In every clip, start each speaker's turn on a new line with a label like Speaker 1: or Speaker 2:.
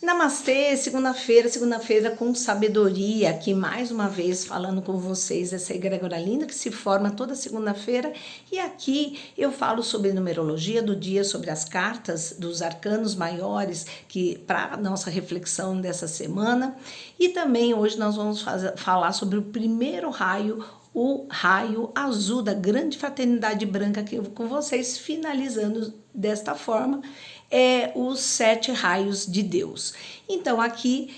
Speaker 1: Namastê, segunda-feira com sabedoria, aqui mais uma vez falando com vocês, essa egrégora linda que se forma toda segunda-feira, e aqui eu falo sobre numerologia do dia, sobre as cartas dos arcanos maiores, que para nossa reflexão dessa semana, e também hoje nós vamos falar sobre o primeiro raio, o raio azul da grande fraternidade branca aqui com vocês, finalizando desta forma os 7 raios de Deus. Então aqui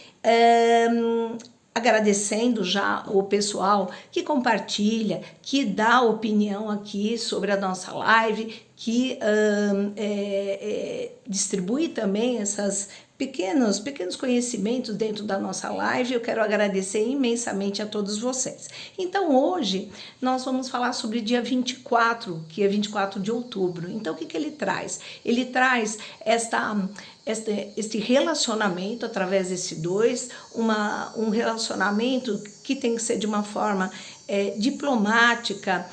Speaker 1: agradecendo já o pessoal que compartilha, que dá opinião aqui sobre a nossa live, que distribui também essas pequenos conhecimentos dentro da nossa live. Eu quero agradecer imensamente a todos vocês. Então hoje nós vamos falar sobre o dia 24, que é 24 de outubro. Então o que ele traz? Ele traz este relacionamento através desse 2, um relacionamento que tem que ser de uma forma diplomática,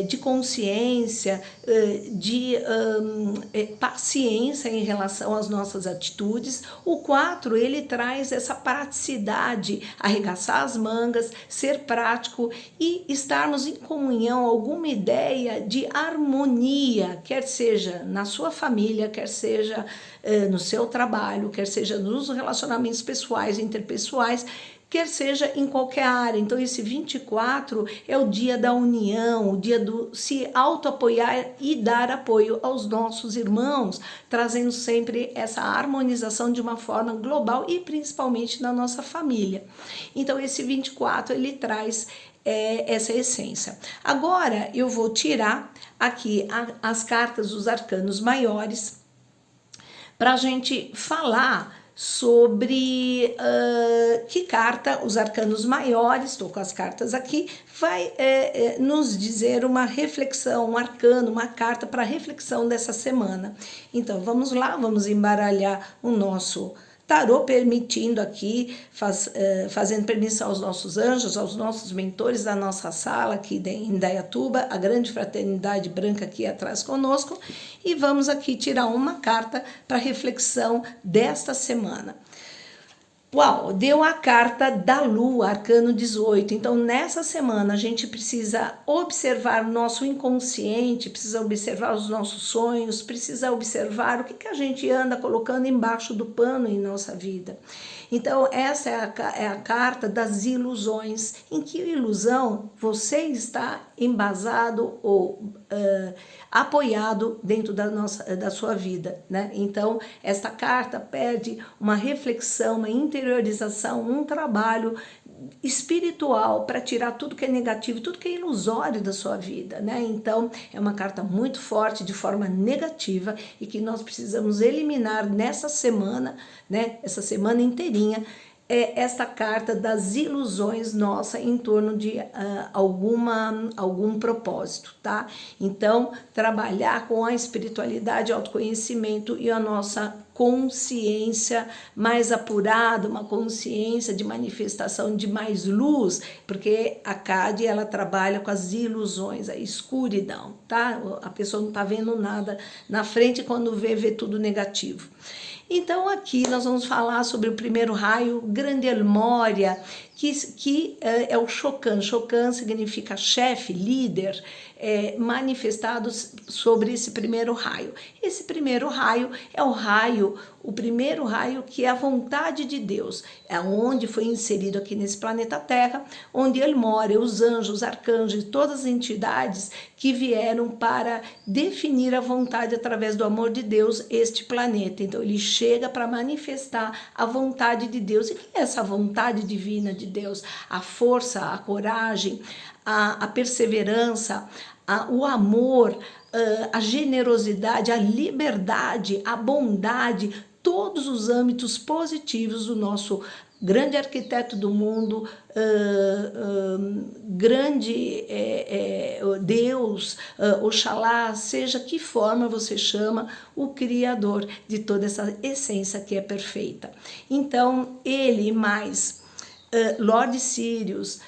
Speaker 1: de consciência, de paciência em relação às nossas atitudes. O 4, ele traz essa praticidade, arregaçar as mangas, ser prático e estarmos em comunhão, alguma ideia de harmonia, quer seja na sua família, quer seja no seu trabalho, quer seja nos relacionamentos pessoais, interpessoais, quer seja em qualquer área. Então esse 24 é o dia da união, o dia do se auto-apoiar e dar apoio aos nossos irmãos, trazendo sempre essa harmonização de uma forma global e principalmente na nossa família. Então esse 24 ele traz essa essência. Agora eu vou tirar aqui as cartas dos arcanos maiores para a gente falar sobre que carta os arcanos maiores, estou com as cartas aqui, vai nos dizer uma reflexão, um arcano, uma carta para reflexão dessa semana. Então vamos lá, vamos embaralhar o nosso tarô, permitindo aqui, fazendo permissão aos nossos anjos, aos nossos mentores da nossa sala aqui em Indaiatuba, a grande fraternidade branca aqui atrás conosco, e vamos aqui tirar uma carta para reflexão desta semana. Uau, deu a carta da Lua, arcano 18. Então, nessa semana, a gente precisa observar o nosso inconsciente, precisa observar os nossos sonhos, precisa observar o que a gente anda colocando embaixo do pano em nossa vida. Então, essa é a carta das ilusões. Em que ilusão você está embasado ou apoiado dentro da sua vida, né? Então, esta carta pede uma reflexão, uma interiorização, um trabalho espiritual para tirar tudo que é negativo, tudo que é ilusório da sua vida, né? Então, é uma carta muito forte de forma negativa e que nós precisamos eliminar nessa semana, né? Essa semana inteirinha, esta carta das ilusões nossa em torno de algum propósito, tá? Então, trabalhar com a espiritualidade, autoconhecimento e a nossa consciência mais apurada, uma consciência de manifestação de mais luz, porque a CAD ela trabalha com as ilusões, a escuridão, tá? A pessoa não tá vendo nada na frente, quando vê tudo negativo. Então aqui nós vamos falar sobre o primeiro raio, Grande El Moria, que é o Chocan. Chocan significa chefe, líder, manifestado sobre esse primeiro raio. Esse primeiro raio é o primeiro raio que é a vontade de Deus, é onde foi inserido aqui nesse planeta Terra, onde ele mora, os anjos, os arcanjos, todas as entidades que vieram para definir a vontade através do amor de Deus, este planeta. Então ele chega para manifestar a vontade de Deus. E o que é essa vontade divina de Deus? A força, a coragem, a perseverança, o amor, a generosidade, a liberdade, a bondade, todos os âmbitos positivos do nosso grande arquiteto do mundo, grande Deus, Oxalá, seja que forma você chama, o Criador de toda essa essência que é perfeita. Então, ele mais Lorde Sirius,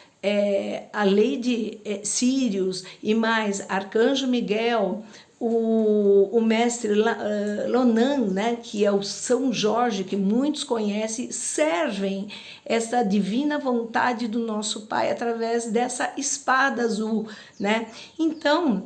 Speaker 1: a Lady Sirius e mais Arcanjo Miguel, o mestre Lonan, né, que é o São Jorge, que muitos conhecem, servem essa divina vontade do nosso Pai através dessa espada azul, né? Então,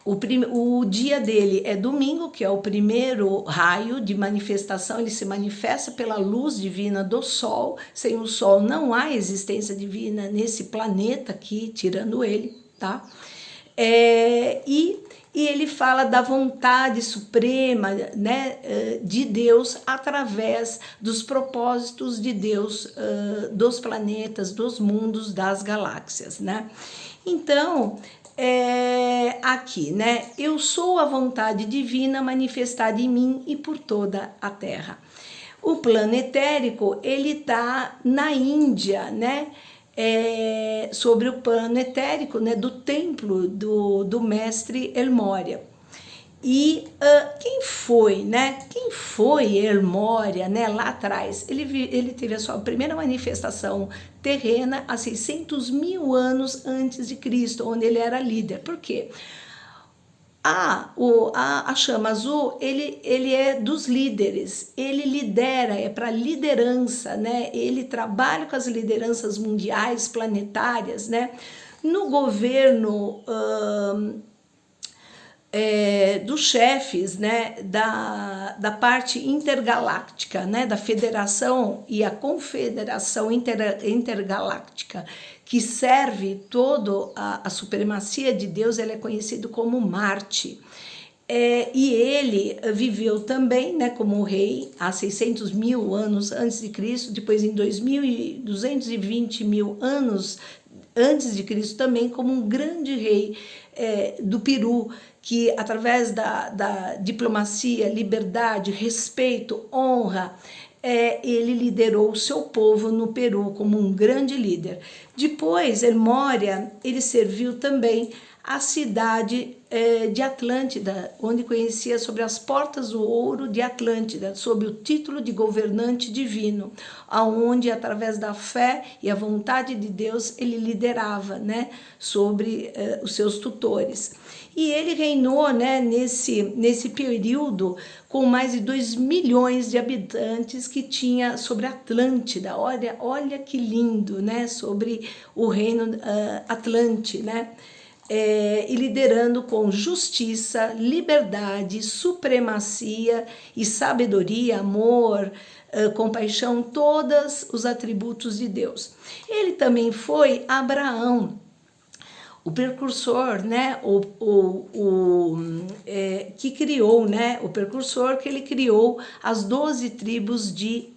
Speaker 1: o dia dele é domingo, que é o primeiro raio de manifestação, ele se manifesta pela luz divina do Sol. Sem o Sol não há existência divina nesse planeta aqui, tirando ele, tá? E ele fala da vontade suprema, né, de Deus através dos propósitos de Deus, dos planetas, dos mundos, das galáxias, né? Então, aqui, né? Eu sou a vontade divina manifestada em mim e por toda a Terra. O plano etérico, ele está na Índia, né? Sobre o plano etérico, né? Do templo do mestre El Morya. E quem foi, né? Quem foi El Morya, né? Lá atrás, ele teve a sua primeira manifestação terrena há 600 mil anos antes de Cristo, onde ele era líder. Por quê? A chama azul, ele é dos líderes, ele lidera, é para liderança, né? Ele trabalha com as lideranças mundiais, planetárias, né? No governo dos chefes, né, da parte intergaláctica, né, da federação e a confederação intergaláctica, que serve toda a supremacia de Deus, ele é conhecido como Marte. E ele viveu também, né, como rei há 600 mil anos antes de Cristo, depois em 220 mil anos antes de Cristo também como um grande rei do Peru, que através da diplomacia, liberdade, respeito, honra, ele liderou o seu povo no Peru como um grande líder. Depois, El Morya, ele serviu também a cidade de Atlântida, onde conhecia sobre as portas do ouro de Atlântida, sob o título de governante divino, aonde através da fé e a vontade de Deus ele liderava, né, sobre os seus tutores. E ele reinou, né, nesse período com mais de 2 milhões de habitantes que tinha sobre Atlântida. Olha que lindo, né, sobre o reino Atlante, né? E liderando com justiça, liberdade, supremacia e sabedoria, amor, compaixão, todos os atributos de Deus. Ele também foi Abraão, o precursor, né, que criou, né, o precursor que ele criou as 12 tribos de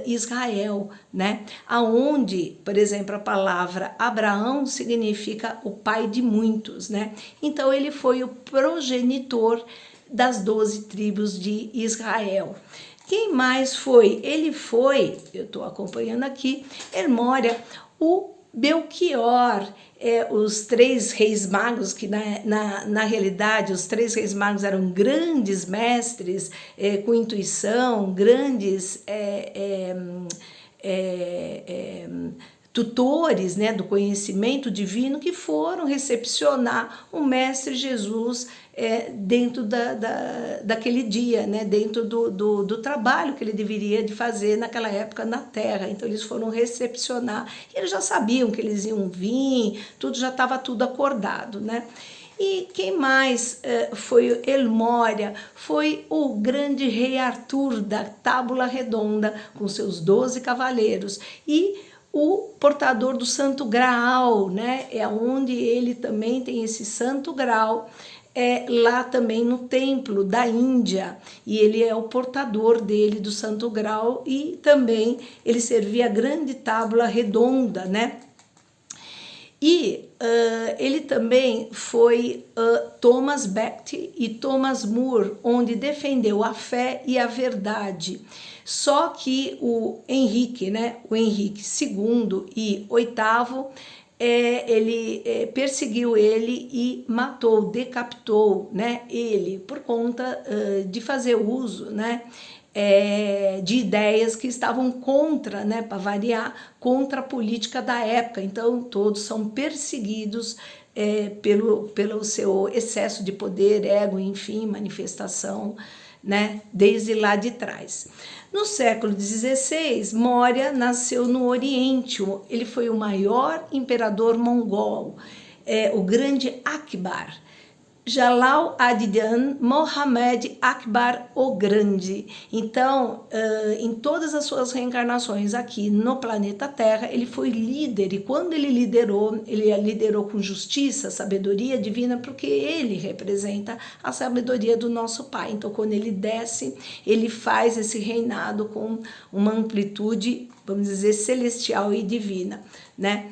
Speaker 1: Israel, né, aonde, por exemplo, a palavra Abraão significa o pai de muitos, né, então ele foi o progenitor das 12 tribos de Israel. Quem mais foi? Ele foi, eu estou acompanhando aqui, El Morya, o Belchior, os 3 reis magos, que na realidade os 3 reis magos eram grandes mestres com intuição, grandes tutores, né, do conhecimento divino, que foram recepcionar o mestre Jesus dentro daquele dia, né, dentro do trabalho que ele deveria de fazer naquela época na Terra. Então eles foram recepcionar, e eles já sabiam que eles iam vir, já estava tudo acordado, né? E quem mais foi El Morya? Foi o grande rei Arthur da Tábula Redonda, com seus 12 cavaleiros, e o portador do Santo Graal, né? É onde ele também tem esse Santo Graal, lá também no templo da Índia, e ele é o portador dele do Santo Graal, e também ele servia a grande tábua redonda, né? E ele também foi Thomas Becket e Thomas More, onde defendeu a fé e a verdade. Só que o Henrique, né, o Henrique II e VIII, ele perseguiu ele e matou, decapitou, né, ele, por conta de fazer uso, né, de ideias que estavam contra, né, para variar, contra a política da época. Então todos são perseguidos pelo seu excesso de poder, ego, enfim, manifestação, né, desde lá de trás. No século XVI, Maurya nasceu no Oriente. Ele foi o maior imperador mongol, o grande Akbar. Jalal ad-Din Mohammed Akbar o Grande. Então, em todas as suas reencarnações aqui no planeta Terra, ele foi líder, e quando ele liderou com justiça, sabedoria divina, porque ele representa a sabedoria do nosso Pai. Então, quando ele desce, ele faz esse reinado com uma amplitude, vamos dizer, celestial e divina, né?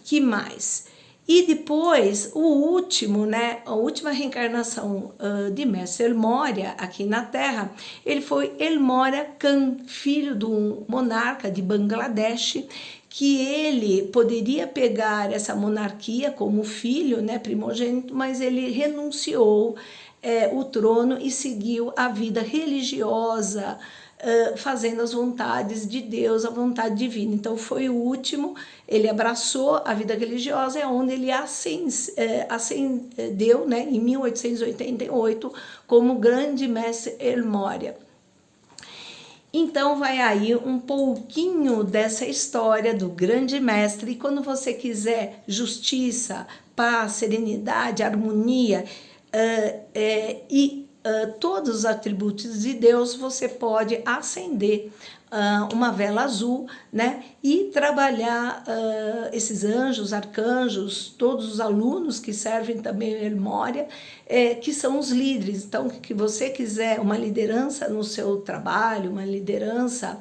Speaker 1: Que mais? E depois, a última reencarnação de Mestre El Morya aqui na Terra, ele foi El Morya Khan, filho de um monarca de Bangladesh, que ele poderia pegar essa monarquia como filho, né, primogênito, mas ele renunciou o trono e seguiu a vida religiosa, fazendo as vontades de Deus, a vontade divina. Então foi o último, ele abraçou a vida religiosa, é onde ele ascendeu, né, em 1888 como grande mestre El Morya. Então vai aí um pouquinho dessa história do grande mestre, e quando você quiser justiça, paz, serenidade, harmonia todos os atributos de Deus, você pode acender uma vela azul, né, e trabalhar esses anjos, arcanjos, todos os alunos que servem também El Morya, que são os líderes. Então, que você quiser uma liderança no seu trabalho, uma liderança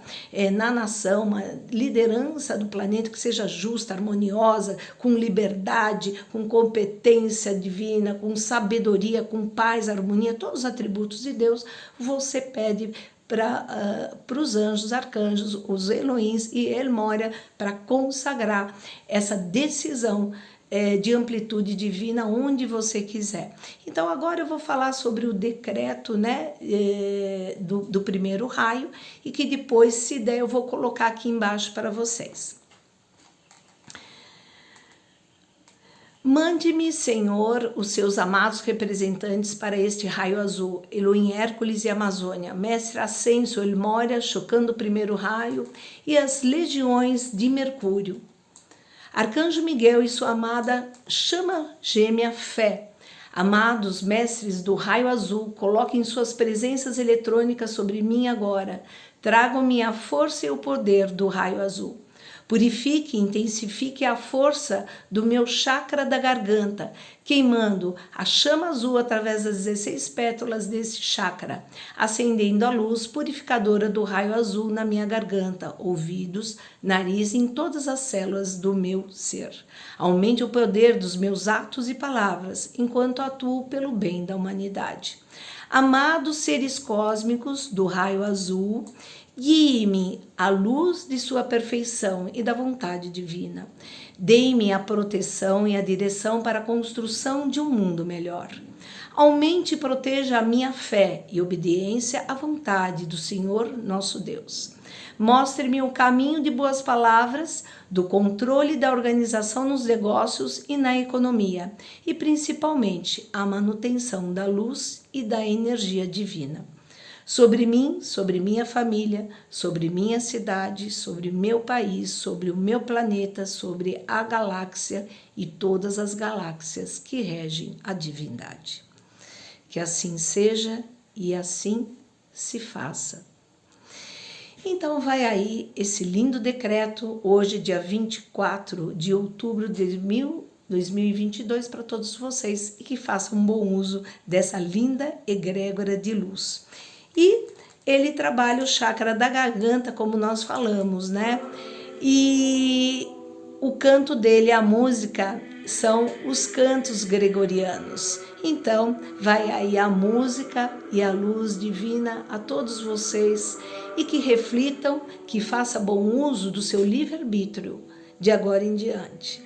Speaker 1: na nação, uma liderança do planeta que seja justa, harmoniosa, com liberdade, com competência divina, com sabedoria, com paz, harmonia, todos os atributos de Deus, você pede para os anjos, arcanjos, os Elohims e El Morya, para consagrar essa decisão de amplitude divina onde você quiser. Então agora eu vou falar sobre o decreto, né, do primeiro raio, e que depois, se der, eu vou colocar aqui embaixo para vocês. Mande-me, Senhor, os seus amados representantes para este raio azul, Elohim Hércules e Amazônia, Mestre Ascenso El Morya, chocando o primeiro raio, e as legiões de Mercúrio. Arcanjo Miguel e sua amada chama gêmea Fé. Amados mestres do raio azul, coloquem suas presenças eletrônicas sobre mim agora. Tragam-me a força e o poder do raio azul. Purifique e intensifique a força do meu chakra da garganta, queimando a chama azul através das 16 pétalas desse chakra, acendendo a luz purificadora do raio azul na minha garganta, ouvidos, nariz e em todas as células do meu ser. Aumente o poder dos meus atos e palavras, enquanto atuo pelo bem da humanidade. Amados seres cósmicos do raio azul, guie-me à luz de sua perfeição e da vontade divina. Dê-me a proteção e a direção para a construção de um mundo melhor. Aumente e proteja a minha fé e obediência à vontade do Senhor nosso Deus. Mostre-me o caminho de boas palavras, do controle da organização nos negócios e na economia, e principalmente a manutenção da luz e da energia divina. Sobre mim, sobre minha família, sobre minha cidade, sobre meu país, sobre o meu planeta, sobre a galáxia e todas as galáxias que regem a divindade. Que assim seja e assim se faça. Então vai aí esse lindo decreto, hoje dia 24 de outubro de 2022, para todos vocês, e que façam um bom uso dessa linda egrégora de luz. E ele trabalha o chakra da garganta, como nós falamos, né? E o canto dele, a música, são os cantos gregorianos. Então, vai aí a música e a luz divina a todos vocês, e que reflitam, que façam bom uso do seu livre-arbítrio de agora em diante.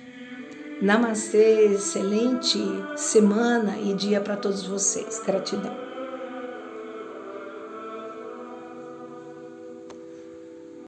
Speaker 1: Namastê, excelente semana e dia para todos vocês. Gratidão.